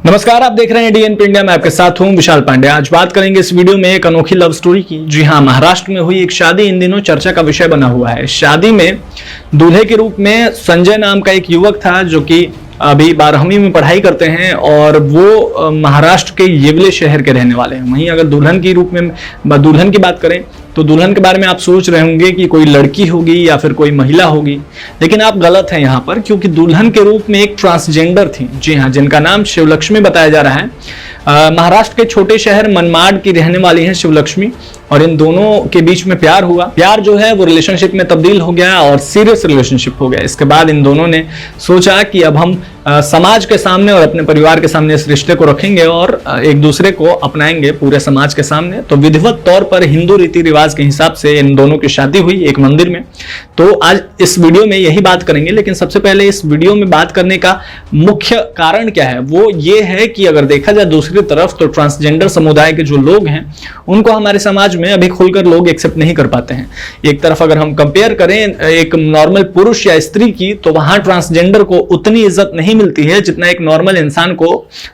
नमस्कार, आप देख रहे हैं डीएनपी इंडिया। मैं आपके साथ हूं विशाल पांडे। आज बात करेंगे इस वीडियो में एक अनोखी लव स्टोरी की। जी हां, महाराष्ट्र में हुई एक शादी इन दिनों चर्चा का विषय बना हुआ है। शादी में दूल्हे के रूप में संजय नाम का एक युवक था जो कि अभी 12वीं में पढ़ाई करते हैं और वो महाराष्ट्र के येवले शहर के रहने वाले हैं। वहीं अगर दुल्हन के रूप में दुल्हन की बात करें तो दुल्हन के बारे में आप सोच रहे होंगे कि कोई लड़की होगी या फिर कोई महिला होगी, लेकिन आप गलत हैं यहाँ पर, क्योंकि दुल्हन के रूप में एक ट्रांसजेंडर थी। जी हाँ, जिनका नाम शिवलक्ष्मी बताया जा रहा है। महाराष्ट्र के छोटे शहर मनमाड की रहने वाली हैं शिवलक्ष्मी, और इन दोनों के बीच में प्यार हुआ। प्यार जो है वो रिलेशनशिप में तब्दील हो गया और सीरियस रिलेशनशिप हो गया। इसके बाद इन दोनों ने सोचा कि अब हम समाज के सामने और अपने परिवार के सामने इस रिश्ते को रखेंगे और एक दूसरे को अपनाएंगे पूरे समाज के सामने। तो विधिवत तौर पर हिंदू रीति रिवाज के हिसाब से इन दोनों की शादी हुई एक मंदिर में। तो आज इस वीडियो में यही बात करेंगे, लेकिन सबसे पहले इस वीडियो में बात करने का मुख्य कारण क्या है वो ये है कि अगर देखा जाए दूसरी तरफ तो ट्रांसजेंडर समुदाय के जो लोग हैं उनको हमारे समाज में अभी खुलकर लोग एक्सेप्ट नहीं कर पाते हैं। एक तरफ अगर हम कंपेयर करें एक नॉर्मल पुरुष या स्त्री की, तो वहां ट्रांसजेंडर को उतनी इज्जत नहीं मिलती है जितना एक नॉर्मल इंसान को,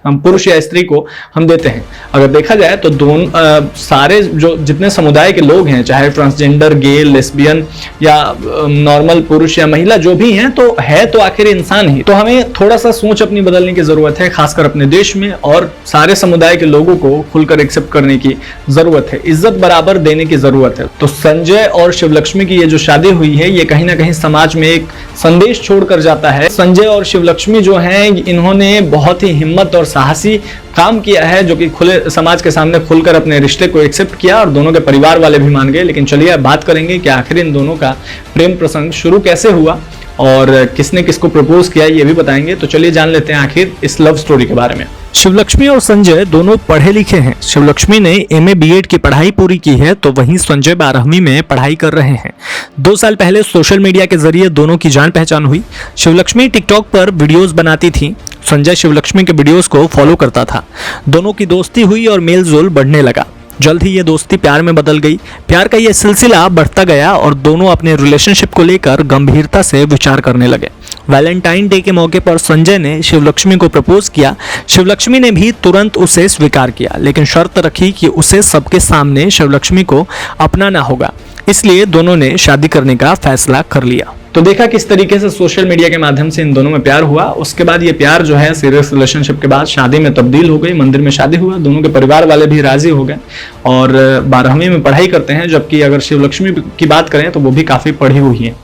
हम पुरुष या स्त्री को हम देते हैं। अगर देखा जाए तो दोनों सारे जो जितने समुदाय के लोग हैं, चाहे ट्रांसजेंडर, गे, लेस्बियन या नॉर्मल पुरुष या महिला जो भी हैं, तो है तो आखिर इंसान ही। तो हमें थोड़ा सा सोच अपनी बदलने की जरूरत है, खासकर अपने देश में, और सारे समुदाय के लोगों को खुलकर एक्सेप्ट करने की जरूरत है, इज्जत बराबर देने की जरूरत है। तो संजय और शिवलक्ष्मी की ये जो शादी हुई है ये कहीं ना कहीं समाज में एक संदेश छोड़कर जाता है। संजय और शिवलक्ष्मी जो हैं इन्होंने बहुत ही हिम्मत और साहसी काम किया है, जो कि खुले समाज के सामने खुलकर अपने रिश्ते को एक्सेप्ट किया और दोनों के परिवार वाले भी मान गए। लेकिन चलिए अब बात करेंगे कि आखिर इन दोनों का प्रेम प्रसंग शुरू कैसे हुआ और किसने किसको प्रपोज किया ये भी बताएंगे। तो चलिए जान लेते हैं आखिर इस लव स्टोरी के बारे में। शिवलक्ष्मी और संजय दोनों पढ़े लिखे हैं। शिवलक्ष्मी ने एमए बीएड की पढ़ाई पूरी की है, तो वहीं संजय 12वीं में पढ़ाई कर रहे हैं। 2 साल पहले सोशल मीडिया के जरिए दोनों की जान पहचान हुई। शिवलक्ष्मी टिकटॉक पर वीडियोस बनाती थी, संजय शिवलक्ष्मी के वीडियोस को फॉलो करता था। दोनों की दोस्ती हुई और मेलजोल बढ़ने लगा। जल्द ही ये दोस्ती प्यार में बदल गई। प्यार का ये सिलसिला बढ़ता गया और दोनों अपने रिलेशनशिप को लेकर गंभीरता से विचार करने लगे। वैलेंटाइन डे के मौके पर संजय ने शिवलक्ष्मी को प्रपोज किया। शिवलक्ष्मी ने भी तुरंत उसे स्वीकार किया, लेकिन शर्त रखी कि उसे सबके सामने शिवलक्ष्मी को अपनाना होगा। इसलिए दोनों ने शादी करने का फैसला कर लिया। तो देखा किस तरीके से सोशल मीडिया के माध्यम से इन दोनों में प्यार हुआ। उसके बाद ये प्यार जो है सीरियस रिलेशनशिप के बाद शादी में तब्दील हो गई। मंदिर में शादी हुआ, दोनों के परिवार वाले भी राजी हो गए और 12वीं में पढ़ाई करते हैं। जबकि अगर शिवलक्ष्मी की बात करें तो वो भी काफी पढ़ी हुई है।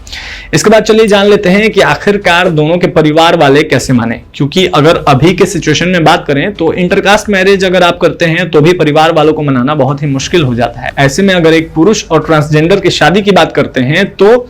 इसके बाद चलिए जान लेते हैं कि आखिरकार दोनों के परिवार वाले कैसे माने, क्योंकि अगर अभी के सिचुएशन में बात करें तो इंटरकास्ट मैरिज अगर आप करते हैं तो भी परिवार वालों को मनाना बहुत ही मुश्किल हो जाता है। ऐसे में अगर एक पुरुष और ट्रांसजेंडर की शादी की बात करते हैं तो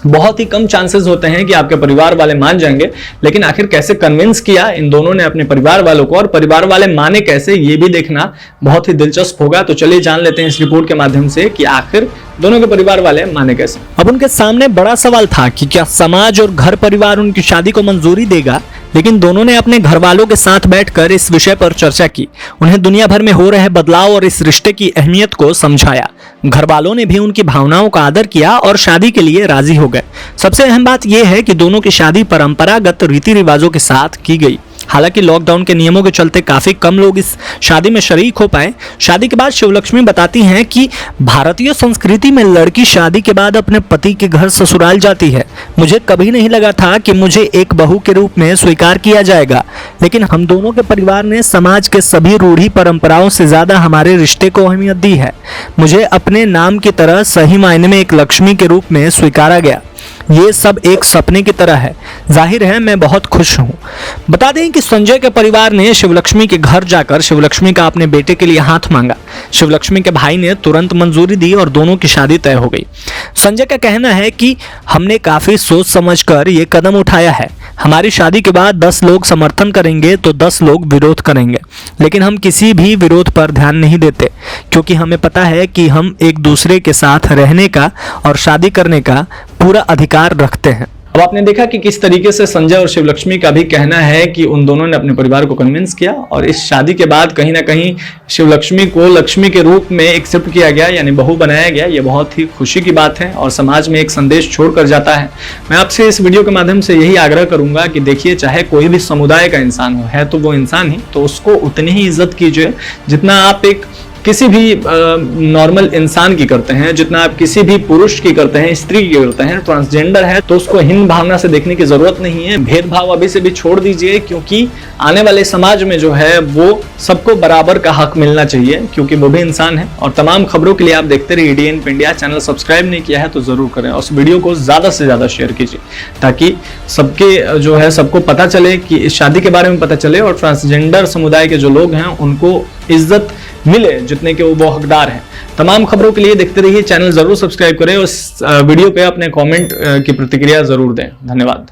बहुत ही कम चांसेस होते हैं कि आपके परिवार वाले मान जाएंगे। लेकिन आखिर कैसे कन्विंस किया इन दोनों ने अपने परिवार वालों को और परिवार वाले माने कैसे, ये भी देखना बहुत ही दिलचस्प होगा। तो चलिए जान लेते हैं इस रिपोर्ट के माध्यम से कि आखिर दोनों के परिवार वाले माने कैसे। अब उनके सामने बड़ा सवाल था कि क्या समाज और घर परिवार उनकी शादी को मंजूरी देगा, लेकिन दोनों ने अपने घर वालों के साथ बैठकर इस विषय पर चर्चा की। उन्हें दुनिया भर में हो रहे बदलाव और इस रिश्ते की अहमियत को समझाया। घर वालों ने भी उनकी भावनाओं का आदर किया और शादी के लिए राजी हो गए। सबसे अहम बात यह है कि दोनों की शादी परंपरागत रीति रिवाजों के साथ की गई। हालांकि लॉकडाउन के नियमों के चलते काफी कम लोग इस शादी में शरीक हो पाए। शादी के बाद शिवलक्ष्मी बताती हैं कि भारतीय संस्कृति में लड़की शादी के बाद अपने पति के घर ससुराल जाती है। मुझे कभी नहीं लगा था कि मुझे एक बहू के रूप में स्वीकार किया जाएगा, लेकिन हम दोनों के परिवार ने समाज के सभी रूढ़ी परंपराओं से ज्यादा हमारे रिश्ते को अहमियत दी है। मुझे अपने नाम की तरह सही मायने में एक लक्ष्मी के रूप में स्वीकारा गया। ये सब एक सपने की तरह है। जाहिर है मैं बहुत खुश हूँ। बता दें कि संजय के परिवार ने शिवलक्ष्मी के घर जाकर शिवलक्ष्मी का अपने बेटे के लिए हाथ मांगा। शिवलक्ष्मी के भाई ने तुरंत मंजूरी दी और दोनों की शादी तय हो गई। संजय का कहना है कि हमने काफी सोच समझकर ये कदम उठाया है। हमारी शादी के बाद 10 लोग समर्थन करेंगे तो 10 लोग विरोध करेंगे, लेकिन हम किसी भी विरोध पर ध्यान नहीं देते, क्योंकि हमें पता है कि हम एक दूसरे के साथ रहने का और शादी करने का पूरा अधिकार रखते हैं। अब आपने देखा कि किस तरीके से संजय और शिवलक्ष्मी का भी कहना है कि उन दोनों ने अपने परिवार को कन्विंस किया और इस शादी के बाद कहीं ना कहीं शिवलक्ष्मी को लक्ष्मी के रूप में एक्सेप्ट किया गया, यानी बहू बनाया गया। ये बहुत ही खुशी की बात है और समाज में एक संदेश छोड़कर जाता है। मैं आपसे इस वीडियो के माध्यम से यही आग्रह करूंगा कि देखिए, चाहे कोई भी समुदाय का इंसान हो, है तो वो इंसान ही, तो उसको उतनी ही इज्जत कीजिए जितना आप एक किसी भी नॉर्मल इंसान की करते हैं, जितना आप किसी भी पुरुष की करते हैं, स्त्री की करते हैं। ट्रांसजेंडर है तो उसको हीन भावना से देखने की जरूरत नहीं है। भेदभाव अभी से भी छोड़ दीजिए, क्योंकि आने वाले समाज में जो है वो सबको बराबर का हक मिलना चाहिए, क्योंकि वो भी इंसान है। और तमाम खबरों के लिए आप देखते रहिए ADN इंडिया। चैनल सब्सक्राइब नहीं किया है तो जरूर करें और उस वीडियो को ज्यादा से ज्यादा शेयर कीजिए, ताकि सबके जो है सबको पता चले कि इस शादी के बारे में पता चले और ट्रांसजेंडर समुदाय के जो लोग हैं उनको इज्जत मिले जितने के वो हकदार हैं। तमाम खबरों के लिए देखते रहिए, चैनल जरूर सब्सक्राइब करें और इस वीडियो पे अपने कमेंट की प्रतिक्रिया जरूर दें। धन्यवाद।